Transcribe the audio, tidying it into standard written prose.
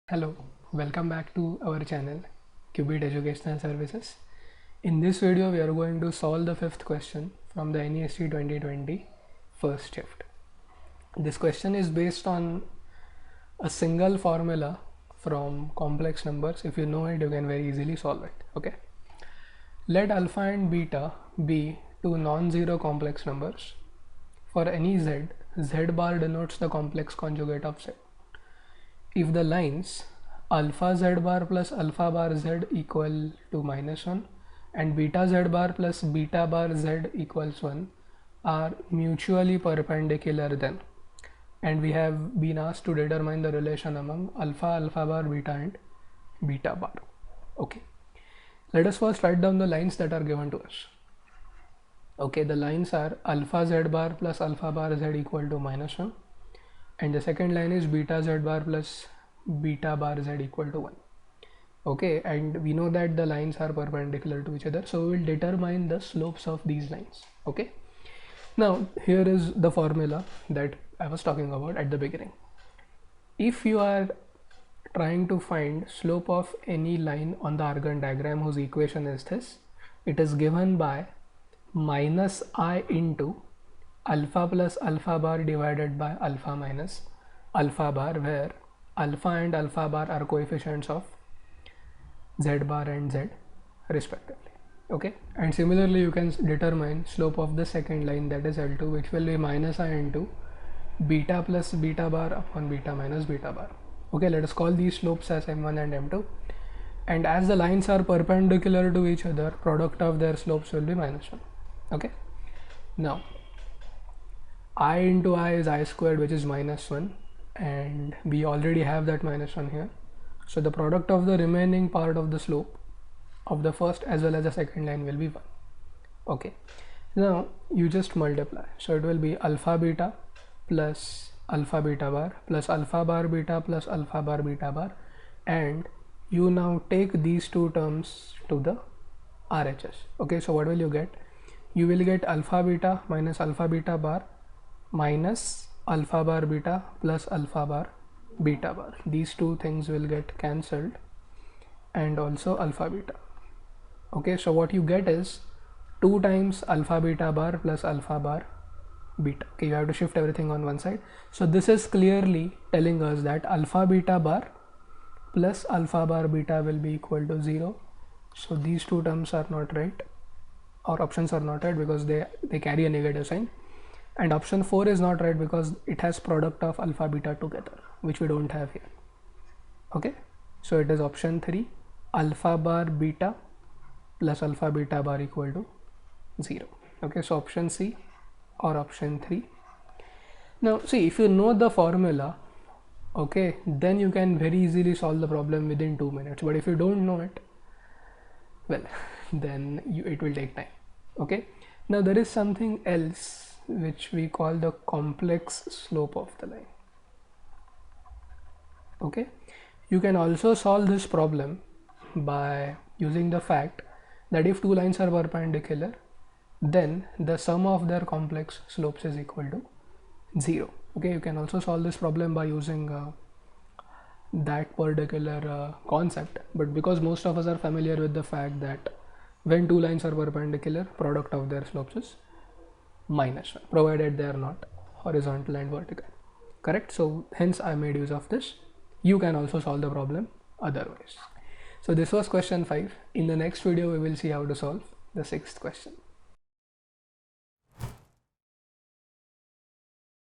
Hello, welcome back to our channel Qubit Educational Services. In this video we are going to solve the fifth question from the NEST 2020 first shift. This question is based on a single formula from complex numbers. If you know it, you can very easily solve it. Okay, let alpha and beta be two non-zero complex numbers. For any z, z bar denotes the complex conjugate of z. If the lines alpha z bar plus alpha bar z equal to -1 and beta z bar plus beta bar z equals 1 are mutually perpendicular, then, and we have been asked to determine the relation among alpha, alpha bar, beta and beta bar. Okay, let us first write down the lines that are given to us. Okay, the lines are alpha z bar plus alpha bar z equal to -1, and the second line is beta z bar plus beta bar z equal to 1. Okay, and we know that the lines are perpendicular to each other, so we will determine the slopes of these lines. Okay, now here is the formula that I was talking about at the beginning. If you are trying to find slope of any line on the Argand diagram whose equation is this, it is given by minus I into alpha plus alpha bar divided by alpha minus alpha bar, where alpha and alpha bar are coefficients of z bar and z respectively. Okay, and similarly you can determine slope of the second line, that is L2, which will be minus I into beta plus beta bar upon beta minus beta bar. Okay, let us call these slopes as m1 and m2, and as the lines are perpendicular to each other, product of their slopes will be -1. Okay, now I into I is I squared, which is -1, and we already have that -1 here, so the product of the remaining part of the slope of the first as well as the second line will be 1. Okay, now you just multiply, so it will be alpha beta plus alpha beta bar plus alpha bar beta plus alpha bar beta bar, and you now take these two terms to the RHS. Okay, so what will you get? You will get alpha beta minus alpha beta bar minus alpha bar beta plus alpha bar beta bar. These two things will get cancelled, and also alpha beta. Okay, so what you get is 2 times alpha beta bar plus alpha bar beta. Okay, you have to shift everything on one side. So this is clearly telling us that alpha beta bar plus alpha bar beta will be equal to 0. So these two terms are not right, or options are not right, because they carry a negative sign. And option 4 is not right because it has product of alpha beta together, which we don't have here. Okay, so it is option 3, alpha bar beta plus alpha beta bar equal to 0. Okay, so option C or option 3. Now see, if you know the formula, okay, then you can very easily solve the problem within 2 minutes. But if you don't know it, well, then it will take time. Okay, now there is something else which we call the complex slope of the line. Okay, you can also solve this problem by using the fact that if two lines are perpendicular, then the sum of their complex slopes is equal to 0. Okay, you can also solve this problem by using that particular concept, but because most of us are familiar with the fact that when two lines are perpendicular, product of their slopes is -1, provided they are not horizontal and vertical. Correct? So hence I made use of this. You can also solve the problem otherwise. So this was question 5. In the next video we will see how to solve the 6th question.